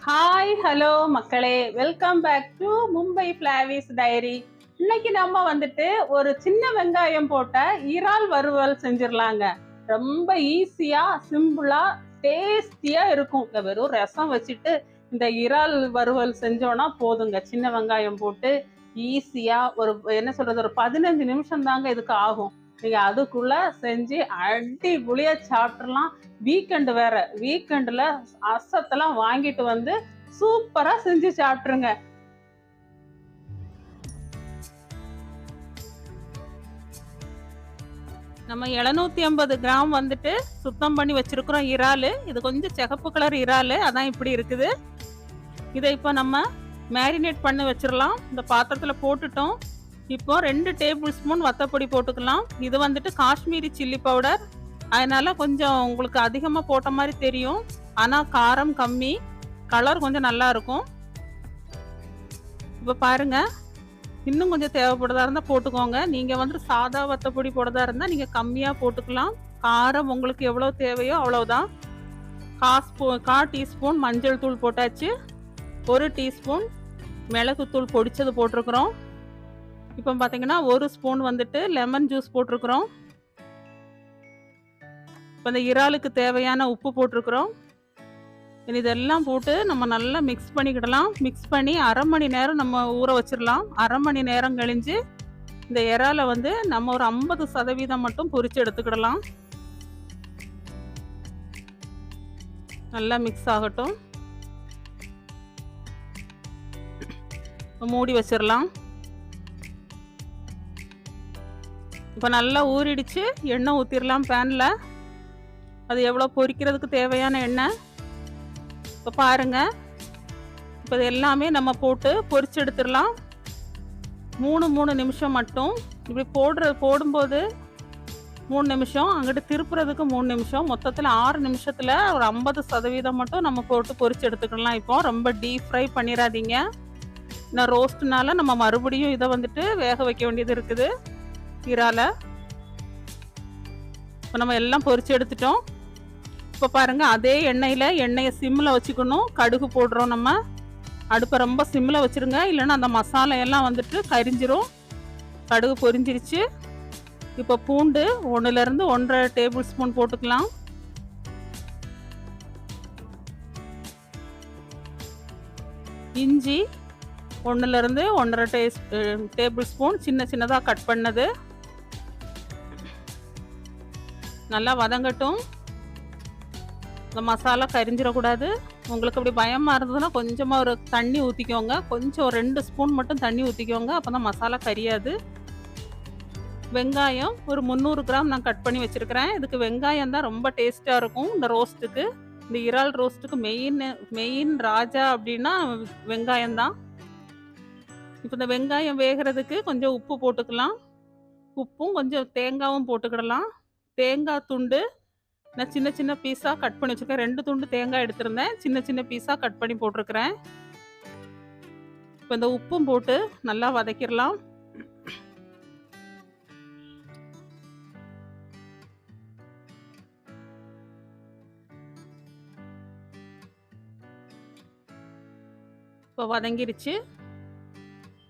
Hi hello மக்களே, welcome back to Mumbai ஃபிளாவிஸ் diary. இன்னைக்கு நம்ம வந்துட்டு ஒரு சின்ன வெங்காயம் போட்ட இறால் வறுவல் செஞ்சிடலாங்க. ரொம்ப ஈஸியா சிம்பிளா டேஸ்டியா இருக்கும். வெறும் ரசம் வச்சுட்டு இந்த இறால் வறுவல் செஞ்சோன்னா போதுங்க. சின்ன வெங்காயம் போட்டு ஈஸியா ஒரு என்ன சொல்றது, ஒரு 15 நிமிஷம் தாங்க இதுக்கு ஆகும். நீங்க அதுக்குள்ள செஞ்சு அடிபொலியா சாப்பிட்றலாம். வீக்கெண்டு வேற, வீக்கெண்டுல அசத்தெல்லாம் வாங்கிட்டு வந்து சூப்பரா செஞ்சு சாப்பிட்டுருங்க. நம்ம 750 கிராம் வந்துட்டு சுத்தம் பண்ணி வச்சிருக்கிறோம் இறாலு. இது கொஞ்சம் சிகப்பு கலர் இறாலு, அதான் இப்படி இருக்குது. இதை இப்போ நம்ம மேரினேட் பண்ணி வச்சிடலாம். இந்த பாத்திரத்துல போட்டுட்டோம். இப்போ 2 டேபிள் ஸ்பூன் வத்தப்பொடி போட்டுக்கலாம். இது வந்துட்டு காஷ்மீரி சில்லி பவுடர், அதனால கொஞ்சம் உங்களுக்கு அதிகமாக போட்ட மாதிரி தெரியும், ஆனால் காரம் கம்மி, கலர் கொஞ்சம் நல்லா இருக்கும். இப்போ பாருங்க, இன்னும் கொஞ்சம் தேவைப்படுறதா இருந்தால் போட்டுக்கோங்க. நீங்கள் வந்து சாதா வத்தப்பொடி போடுறதா இருந்தால் நீங்கள் கம்மியாக போட்டுக்கலாம். காரம் உங்களுக்கு எவ்வளோ தேவையோ அவ்வளோதான். 1/4 டீஸ்பூன் மஞ்சள் தூள் போட்டாச்சு. 1 டீஸ்பூன் மிளகுத்தூள் பொடிச்சது போட்டிருக்கிறோம். இப்போ பார்த்தீங்கன்னா 1 ஸ்பூன் வந்துட்டு லெமன் ஜூஸ் போட்டிருக்கிறோம். இப்போ இந்த இறாலுக்கு தேவையான உப்பு போட்டிருக்கிறோம். இதெல்லாம் போட்டு நம்ம நல்லா மிக்ஸ் பண்ணிக்கிடலாம். மிக்ஸ் பண்ணி 1/2 மணி நேரம் நம்ம ஊற வச்சிடலாம். 1/2 மணி நேரம் கழிஞ்சு இந்த இறாலை வந்து நம்ம ஒரு 50% மட்டும் பொரிச்சு எடுத்துக்கிடலாம். நல்லா மிக்ஸ் ஆகட்டும். மூடி வச்சிடலாம். இப்போ நல்லா ஊறிடுச்சு. எண்ணெய் ஊற்றிடலாம் பேனில். அது எவ்வளோ பொரிக்கிறதுக்கு தேவையான எண்ணெய். இப்போ பாருங்கள், இப்போ இது எல்லாமே நம்ம போட்டு பொரிச்சு எடுத்துடலாம். 3 நிமிஷம் மட்டும். இப்படி போடும்போது 3 நிமிஷம், அங்கிட்டு திருப்புறதுக்கு 3 நிமிஷம், மொத்தத்தில் 6 நிமிஷத்தில் ஒரு 50% மட்டும் நம்ம போட்டு பொரிச்சு எடுத்துக்கலாம். இப்போ ரொம்ப டீப் ஃப்ரை பண்ணிடாதீங்க. இன்னும் ரோஸ்ட்னால நம்ம மறுபடியும் இதை வந்துட்டு வேக வைக்க வேண்டியது இருக்குது இறால. இப்போ நம்ம எல்லாம் பொரிச்சு எடுத்துட்டோம். இப்போ பாருங்க, அதே எண்ணெயை சிம்மில் வச்சுக்கணும். கடுகு போடுறோம். நம்ம அடுப்பை ரொம்ப சிம்மில் வச்சுருங்க, இல்லைன்னா அந்த மசாலா எல்லாம் வந்துட்டு கரிஞ்சிரும். கடுகு பொரிஞ்சிருச்சு. இப்போ பூண்டு 1லேருந்து 1.5 டேபிள் ஸ்பூன் போட்டுக்கலாம். இஞ்சி 1லேருந்து 1.5 டேபிள் ஸ்பூன் சின்னதாக கட் பண்ணது. நல்லா வதங்கட்டும். இந்த மசாலா கரிஞ்சிடக்கூடாது. உங்களுக்கு அப்படி பயமாக இருந்ததுன்னா கொஞ்சமாக ஒரு தண்ணி ஊற்றிக்கோங்க. கொஞ்சம் ஒரு 2 ஸ்பூன் மட்டும் தண்ணி ஊற்றிக்கோங்க, அப்போ தான் மசாலா கரியாது. வெங்காயம் ஒரு 300 கிராம் நான் கட் பண்ணி வச்சுருக்கிறேன். இதுக்கு வெங்காயம் தான் ரொம்ப டேஸ்ட்டாக இருக்கும் இந்த ரோஸ்ட்டுக்கு. இந்த இறால் ரோஸ்ட்டுக்கு மெயின் ராஜா அப்படின்னா வெங்காயம் தான். இப்போ இந்த வெங்காயம் வேகிறதுக்கு கொஞ்சம் உப்பு போட்டுக்கலாம். உப்பும் கொஞ்சம் தேங்காயும் போட்டுக்கிடலாம். தேங்காய் துண்டு நான் சின்ன பீஸாக கட் பண்ணி வச்சுருக்கேன். 2 துண்டு தேங்காய் எடுத்திருந்தேன், சின்ன பீஸாக கட் பண்ணி போட்டிருக்கிறேன். இப்போ இந்த உப்பும் போட்டு நல்லா வதக்கிடலாம். இப்போ வதங்கிருச்சு.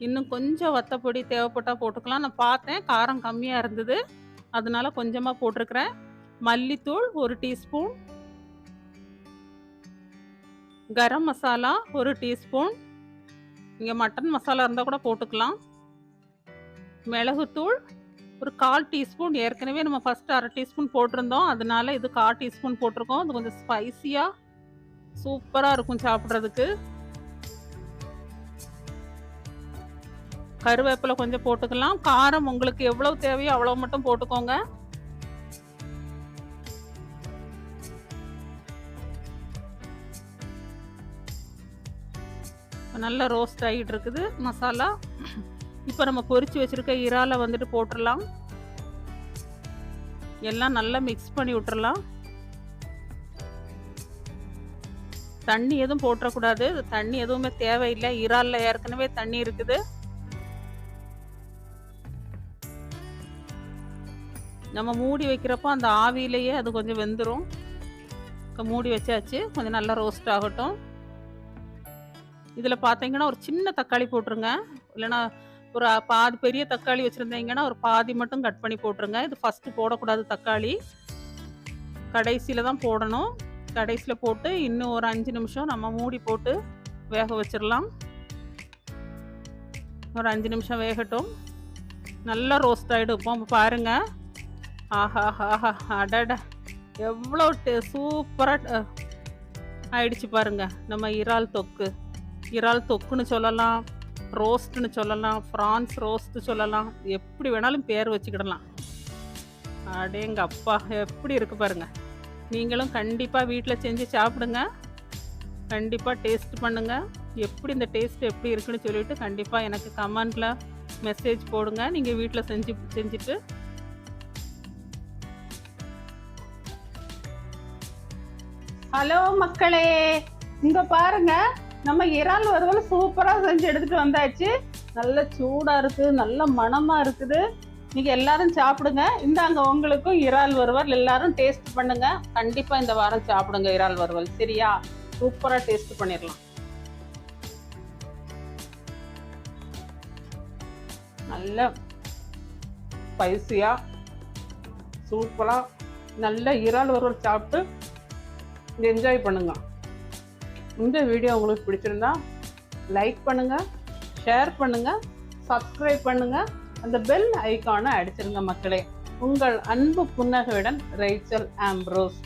இன்னும் கொஞ்சம் வத்தப்பொடி தேவைப்பட்டால் போட்டுக்கலாம். நான் பார்த்தேன் காரம் கம்மியாக இருந்தது, அதனால கொஞ்சமாக போட்டிருக்கிறேன். மல்லித்தூள் 1 டீஸ்பூன், கரம் மசாலா 1 டீஸ்பூன், நீங்கள் மட்டன் மசாலா இருந்தால் கூட போட்டுக்கலாம். மிளகுத்தூள் ஒரு 1/4 டீஸ்பூன். ஏற்கனவே நம்ம ஃபஸ்ட்டு 1/2 டீஸ்பூன் போட்டிருந்தோம், அதனால இது 1/4 டீஸ்பூன் போட்டிருக்கோம். அது கொஞ்சம் ஸ்பைஸியாக சூப்பராக இருக்கும் சாப்பிட்றதுக்கு. கருவேப்பிலை கொஞ்சம் போட்டுக்கலாம். காரம் உங்களுக்கு எவ்வளவு தேவையோ அவ்வளோ மட்டும் போட்டுக்கோங்க. நல்லா ரோஸ்ட் ஆகிட்டு இருக்குது மசாலா. இப்போ நம்ம பொரிச்சு வச்சிருக்க இறாலை வந்துட்டு போட்டுடலாம். எல்லாம் நல்லா மிக்ஸ் பண்ணி விட்டுறலாம். தண்ணி எதுவும் போட்டுறக்கூடாது. தண்ணி எதுவுமே தேவையில்லை, இறாலில் ஏற்கனவே தண்ணி இருக்குது. நம்ம மூடி வைக்கிறப்போ அந்த ஆவியிலேயே அது கொஞ்சம் வெந்துடும். இப்போ மூடி வச்சாச்சு. கொஞ்சம் நல்லா ரோஸ்ட் ஆகட்டும். இதில் பார்த்தீங்கன்னா ஒரு சின்ன தக்காளி போட்டுருங்க. இல்லைன்னா ஒரு பாதி பெரிய தக்காளி வச்சுருந்தீங்கன்னா ஒரு பாதி மட்டும் கட் பண்ணி போட்டுருங்க. இது ஃபஸ்ட்டு போடக்கூடாது தக்காளி, கடைசியில் தான் போடணும். கடைசியில் போட்டு இன்னும் ஒரு 5 நிமிஷம் நம்ம மூடி போட்டு வேக வச்சிடலாம். ஒரு 5 நிமிஷம் வேகட்டும். நல்லா ரோஸ்ட் ஆகிடும். இப்போ பாருங்கள். ஆஹா ஆஹா அடட எவ்வளோ சூப்பராக ஆயிடுச்சு பாருங்க. நம்ம இறால் தொக்குன்னு சொல்லலாம், ரோஸ்ட்னு சொல்லலாம், ஃப்ரான்ஸ் ரோஸ்ட்டு சொல்லலாம், எப்படி வேணாலும் பேர் வச்சுக்கிடலாம். அடேங்க அப்பா எப்படி இருக்கு பாருங்க. நீங்களும் கண்டிப்பாக வீட்டில் செஞ்சு சாப்பிடுங்க. கண்டிப்பாக டேஸ்ட் பண்ணுங்க. எப்படி இந்த டேஸ்ட் எப்படி இருக்குன்னு சொல்லிட்டு கண்டிப்பாக எனக்கு கமெண்ட்டில் மெசேஜ் போடுங்க. நீங்கள் வீட்டில் செஞ்சுட்டு ஹலோ மக்களே, இங்க பாருங்க, நம்ம இறால் வறுவல் சூப்பரா செஞ்சு எடுத்துட்டு வந்தாச்சு. நல்ல சூடா இருக்கு, நல்ல மணமா இருக்குது. நீங்க எல்லாரும் சாப்பிடுங்க. இந்தாங்க உங்களுக்கும் இறால் வறுவல். எல்லாரும் டேஸ்ட் பண்ணுங்க. கண்டிப்பா இந்த வாரம் சாப்பிடுங்க இறால் வறுவல். சரியா? சூப்பரா டேஸ்ட் பண்ணிடலாம். நல்ல ஸ்பைசியா சூப்பரா நல்ல இறால் வறுவல் சாப்பிட்டு என்ஜாய் பண்ணுங்க. இந்த வீடியோ உங்களுக்கு பிடிச்சிருந்தா லைக் பண்ணுங்க, ஷேர் பண்ணுங்க, சப்ஸ்கிரைப் பண்ணுங்க, அந்த பெல் ஐகானை அடிச்சிருங்க மக்களே. உங்கள் அன்பு புன்னகையுடன் ரேச்சல் ஆம்ப்ரோஸ்.